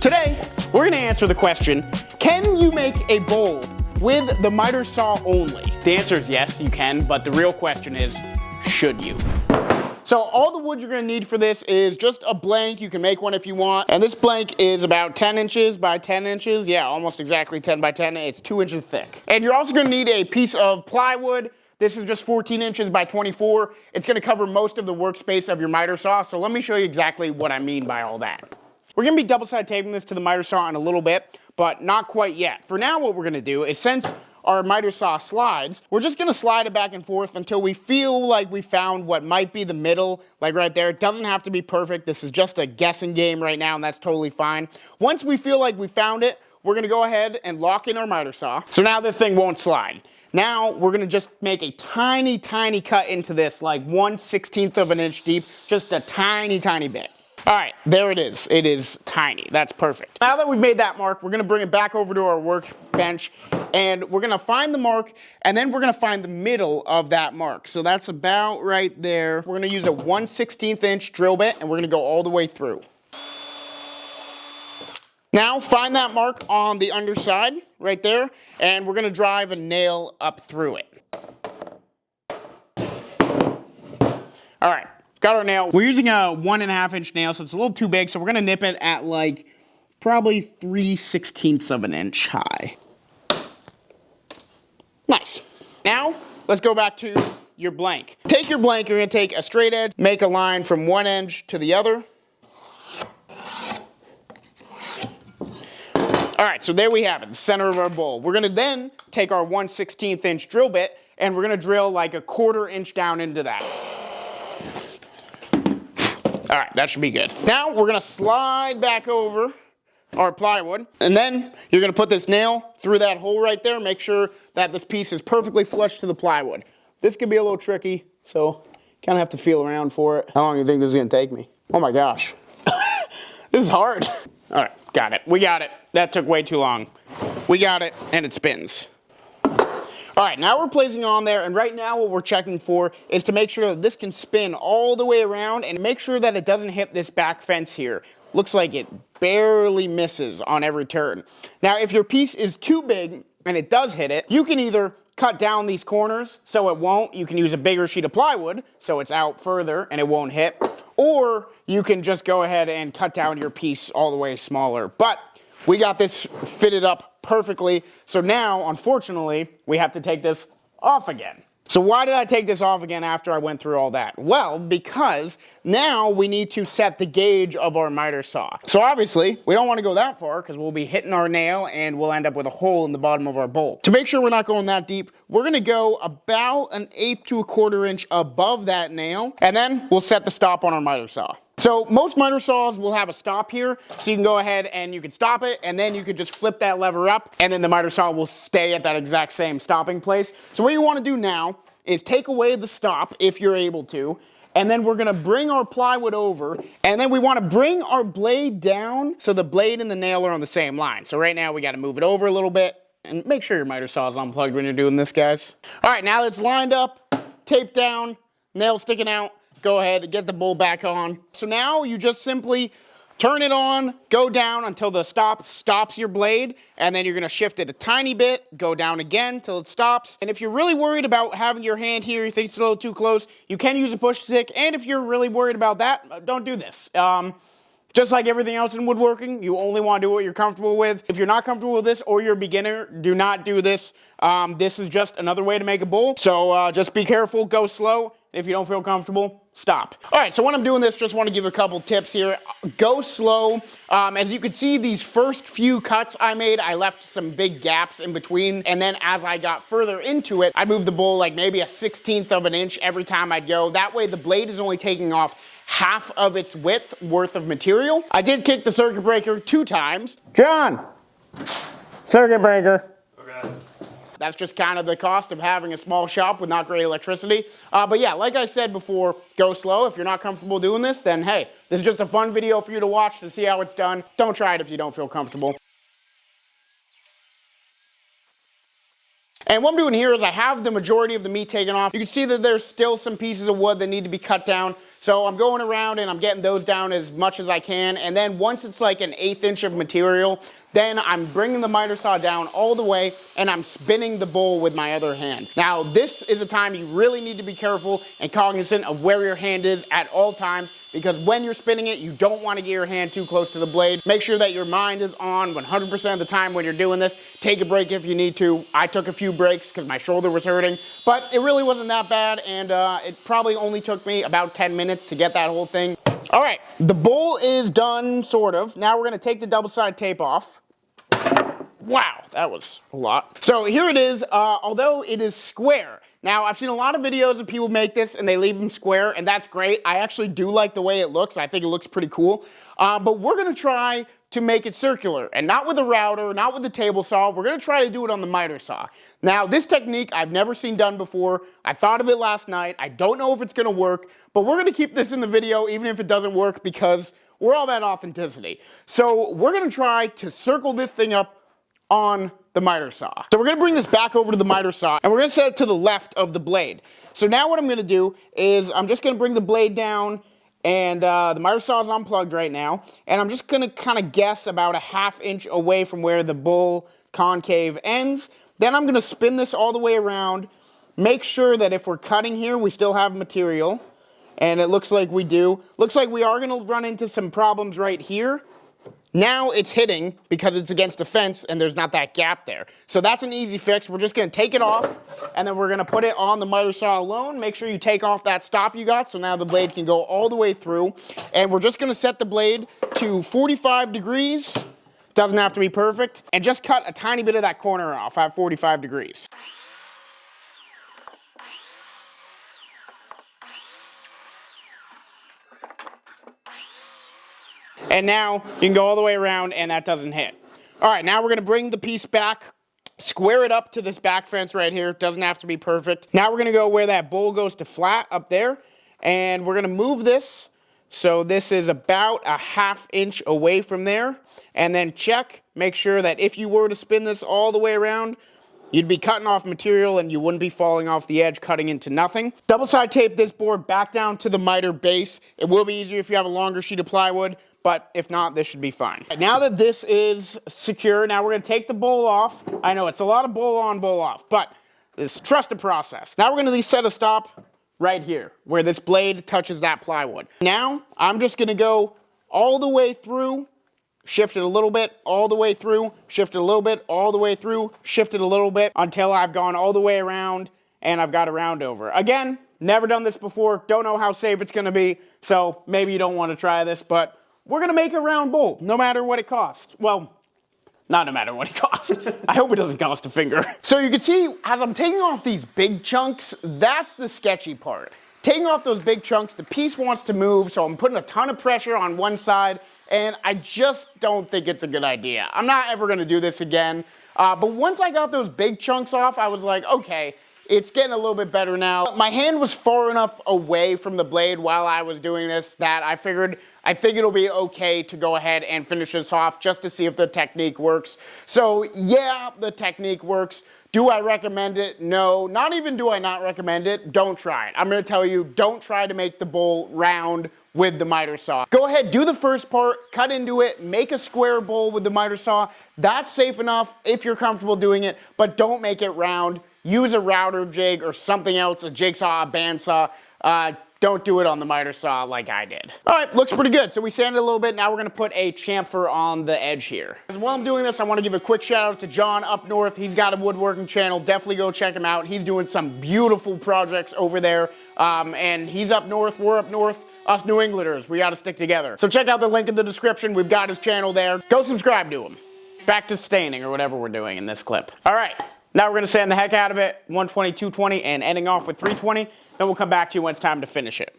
Today, we're gonna answer the question, can you make a bowl with the miter saw only? The answer is yes, you can, but the real question is, should you? So all the wood you're gonna need for this is just a blank. You can make one if you want. And this blank is about 10 inches by 10 inches. Yeah, almost exactly 10 by 10. It's 2 inches thick. And you're also gonna need a piece of plywood. This is just 14 inches by 24. It's gonna cover most of the workspace of your miter saw. So let me show you exactly what I mean by all that. We're gonna be double-side taping this to the miter saw in a little bit, but not quite yet. For now, what we're gonna do is, since our miter saw slides, we're just gonna slide it back and forth until we feel like we found what might be the middle, like right there. It doesn't have to be perfect. This is just a guessing game right now, and that's totally fine. Once we feel like we found it, we're gonna go ahead and lock in our miter saw. So now this thing won't slide. Now we're gonna just make a tiny, tiny cut into this, like 1/16 of an inch deep, just a tiny, tiny bit. All right, there it is. It is tiny. That's perfect. Now that we've made that mark, we're gonna bring it back over to our workbench, and we're gonna find the mark, and then we're gonna find the middle of that mark. So that's about right there. We're gonna use a 1/16 inch drill bit, and we're gonna go all the way through. Now find that mark on the underside, right there, and we're gonna drive a nail up through it. All right. Got our nail. We're using a 1.5 inch nail, so it's a little too big, so we're gonna nip it at like probably 3/16 of an inch high. Nice. Now, let's go back to your blank. Take your blank, you're gonna take a straight edge, make a line from one edge to the other. All right, so there we have it, the center of our bowl. We're gonna then take our 1/16 inch drill bit, and we're gonna drill like a 1/4 inch down into that. All right, that should be good. Now we're gonna slide back over our plywood, and then you're gonna put this nail through that hole right there. Make sure that this piece is perfectly flush to the plywood. This could be a little tricky, so kind of have to feel around for it. How long do you think this is gonna take me? Oh my gosh. This is hard. All right, got it. We got it. That took way too long. We got it, and it spins. All right, now we're placing it on there, and right now what we're checking for is to make sure that this can spin all the way around and make sure that it doesn't hit this back fence here. Looks like it barely misses on every turn. Now, if your piece is too big and it does hit it, you can either cut down these corners so it won't. You can use a bigger sheet of plywood so it's out further and it won't hit. Or you can just go ahead and cut down your piece all the way smaller. But we got this fitted up perfectly. So now, unfortunately, we have to take this off again. So why did I take this off again after I went through all that? Well, because now we need to set the gauge of our miter saw. So obviously, we don't want to go that far because we'll be hitting our nail and we'll end up with a hole in the bottom of our bowl. To make sure we're not going that deep, we're going to go about 1/8 to 1/4 inch above that nail, and then we'll set the stop on our miter saw. So most miter saws will have a stop here, so you can go ahead and you can stop it, and then you can just flip that lever up, and then the miter saw will stay at that exact same stopping place. So what you want to do now is take away the stop, if you're able to, and then we're going to bring our plywood over, and then we want to bring our blade down so the blade and the nail are on the same line. So right now we got to move it over a little bit, and make sure your miter saw is unplugged when you're doing this, guys. All right, now it's lined up, taped down, nail sticking out. Go ahead and get the bowl back on. So now you just simply turn it on, go down until the stop stops your blade, and then you're gonna shift it a tiny bit, go down again till it stops. And if you're really worried about having your hand here, you think it's a little too close, you can use a push stick, and if you're really worried about that, don't do this. Just like everything else in woodworking, you only want to do what you're comfortable with. If you're not comfortable with this or you're a beginner, do not do this. This is just another way to make a bowl. So just be careful, go slow. If you don't feel comfortable, stop. All right, so when I'm doing this, just want to give a couple tips here. Go slow. As you can see, these first few cuts I made, I left some big gaps in between. And then as I got further into it, I'd move the bowl like maybe 1/16 of an inch every time I'd go. That way the blade is only taking off half of its width worth of material. I did kick the circuit breaker 2 times. John, circuit breaker. Okay. That's just kind of the cost of having a small shop with not great electricity. But yeah, like I said before, go slow. If you're not comfortable doing this, then hey, this is just a fun video for you to watch to see how it's done. Don't try it if you don't feel comfortable. And what I'm doing here is I have the majority of the meat taken off. You can see that there's still some pieces of wood that need to be cut down. So I'm going around and I'm getting those down as much as I can. And then once it's like an 1/8 inch of material, then I'm bringing the miter saw down all the way and I'm spinning the bowl with my other hand. Now, this is a time you really need to be careful and cognizant of where your hand is at all times, because when you're spinning it, you don't want to get your hand too close to the blade. Make sure that your mind is on 100% of the time when you're doing this. Take a break if you need to. I took a few breaks because my shoulder was hurting, but it really wasn't that bad, and it probably only took me about 10 minutes to get that whole thing. All right, the bowl is done, sort of. Now we're gonna take the double-side tape off. Wow, that was a lot. So here it is, although it is square. Now, I've seen a lot of videos of people make this and they leave them square, and that's great. I actually do like the way it looks. I think it looks pretty cool. But we're gonna try to make it circular, and not with a router, not with the table saw. We're gonna try to do it on the miter saw. Now, this technique I've never seen done before. I thought of it last night. I don't know if it's gonna work, but we're gonna keep this in the video even if it doesn't work, because we're all about authenticity. So we're gonna try to circle this thing up on the miter saw. So we're gonna bring this back over to the miter saw and we're gonna set it to the left of the blade. So now what I'm gonna do is I'm just gonna bring the blade down, and the miter saw is unplugged right now, and I'm just gonna kind of guess about a 1/2 inch away from where the bowl concave ends. Then I'm gonna spin this all the way around, make sure that if we're cutting here, we still have material, and it looks like we do. Looks like we are gonna run into some problems right here. Now it's hitting because it's against a fence and there's not that gap there. So that's an easy fix. We're just gonna take it off and then we're gonna put it on the miter saw alone. Make sure you take off that stop you got so now the blade can go all the way through. And we're just gonna set the blade to 45 degrees. Doesn't have to be perfect. And just cut a tiny bit of that corner off at 45 degrees. And now you can go all the way around and that doesn't hit. All right, now we're gonna bring the piece back, square it up to this back fence right here. Doesn't have to be perfect. Now we're gonna go where that bowl goes to flat up there, and we're gonna move this so this is about a 1/2 inch away from there, and then check, make sure that if you were to spin this all the way around, you'd be cutting off material and you wouldn't be falling off the edge, cutting into nothing. Double side tape this board back down to the miter base. It will be easier if you have a longer sheet of plywood, but if not, this should be fine. Now that this is secure, now we're gonna take the bowl off. I know it's a lot of bowl on, bowl off, but trust the process. Now we're gonna set a stop right here, where this blade touches that plywood. Now, I'm just gonna go all the way through, shift it a little bit, all the way through, shift it a little bit, all the way through, shift it a little bit, until I've gone all the way around and I've got a round over. Again, never done this before, don't know how safe it's gonna be, so maybe you don't wanna try this, but we're gonna make a round bowl, no matter what it costs. Well, not no matter what it costs. I hope it doesn't cost a finger. So you can see, as I'm taking off these big chunks, that's the sketchy part. Taking off those big chunks, the piece wants to move, so I'm putting a ton of pressure on one side, and I just don't think it's a good idea. I'm not ever gonna do this again. But once I got those big chunks off, I was like, okay, it's getting a little bit better now. My hand was far enough away from the blade while I was doing this that I think it'll be okay to go ahead and finish this off just to see if the technique works. So yeah, the technique works. Do I recommend it? No. Not even do I not recommend it. Don't try it. I'm gonna tell you, don't try to make the bowl round with the miter saw. Go ahead, do the first part, cut into it, make a square bowl with the miter saw. That's safe enough if you're comfortable doing it, but don't make it round. Use a router jig or something else, a jigsaw, a bandsaw. Don't do it on the miter saw like I did. All right, looks pretty good. So we sanded a little bit. Now we're gonna put a chamfer on the edge here. While I'm doing this, I wanna give a quick shout out to John up north. He's got a woodworking channel. Definitely go check him out. He's doing some beautiful projects over there. And he's up north, we're up north. Us New Englanders, we gotta stick together. So check out the link in the description. We've got his channel there. Go subscribe to him. Back to staining or whatever we're doing in this clip. All right. Now we're gonna sand the heck out of it, 120, 220, and ending off with 320. Then we'll come back to you when it's time to finish it.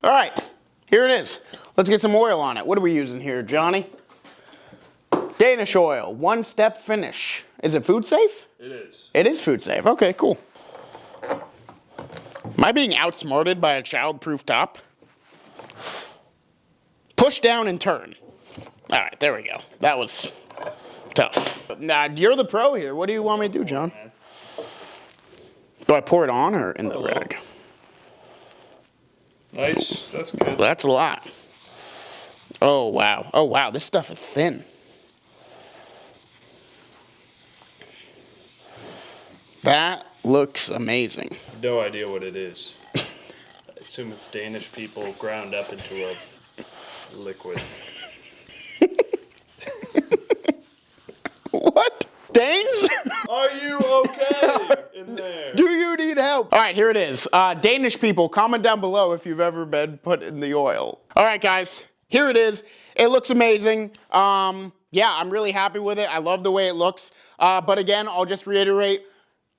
All right, here it is. Let's get some oil on it. What are we using here, Johnny? Danish oil, one step finish. Is it food safe? It is. It is food safe, okay, cool. Am I being outsmarted by a child-proof top? Push down and turn. All right, there we go. That was tough. Nah, you're the pro here. What do you want me to do, John? Do I pour it on or in the Hello. rag? Nice, that's good. That's a lot. Oh, wow. Oh, wow, this stuff is thin. That looks amazing. I have no idea what it is. I assume it's Danish people ground up into a liquid. What? Danes? Are you okay in there? Do you need help? All right, here it is. Danish people, comment down below if you've ever been put in the oil. All right, guys, here it is. It looks amazing. Yeah, I'm really happy with it. I love the way it looks. But again, I'll just reiterate,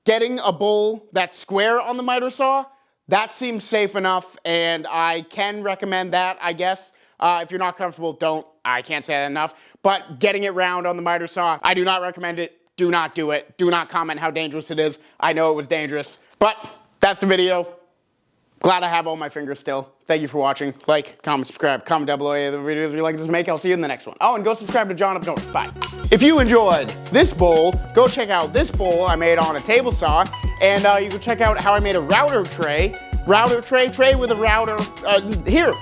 getting a bowl that's square on the miter saw, that seems safe enough, and I can recommend that, I guess. If you're not comfortable, don't. I can't say that enough. But getting it round on the miter saw, I do not recommend it. Do not do it. Do not comment how dangerous it is. I know it was dangerous. But that's the video. Glad I have all my fingers still. Thank you for watching. Like, comment, subscribe. Comment down below any of the videos you'd like us to make. I'll see you in the next one. Oh, and go subscribe to John Up North. Bye. If you enjoyed this bowl, go check out this bowl I made on a table saw. And you can check out how I made a router tray. Router tray with a router here.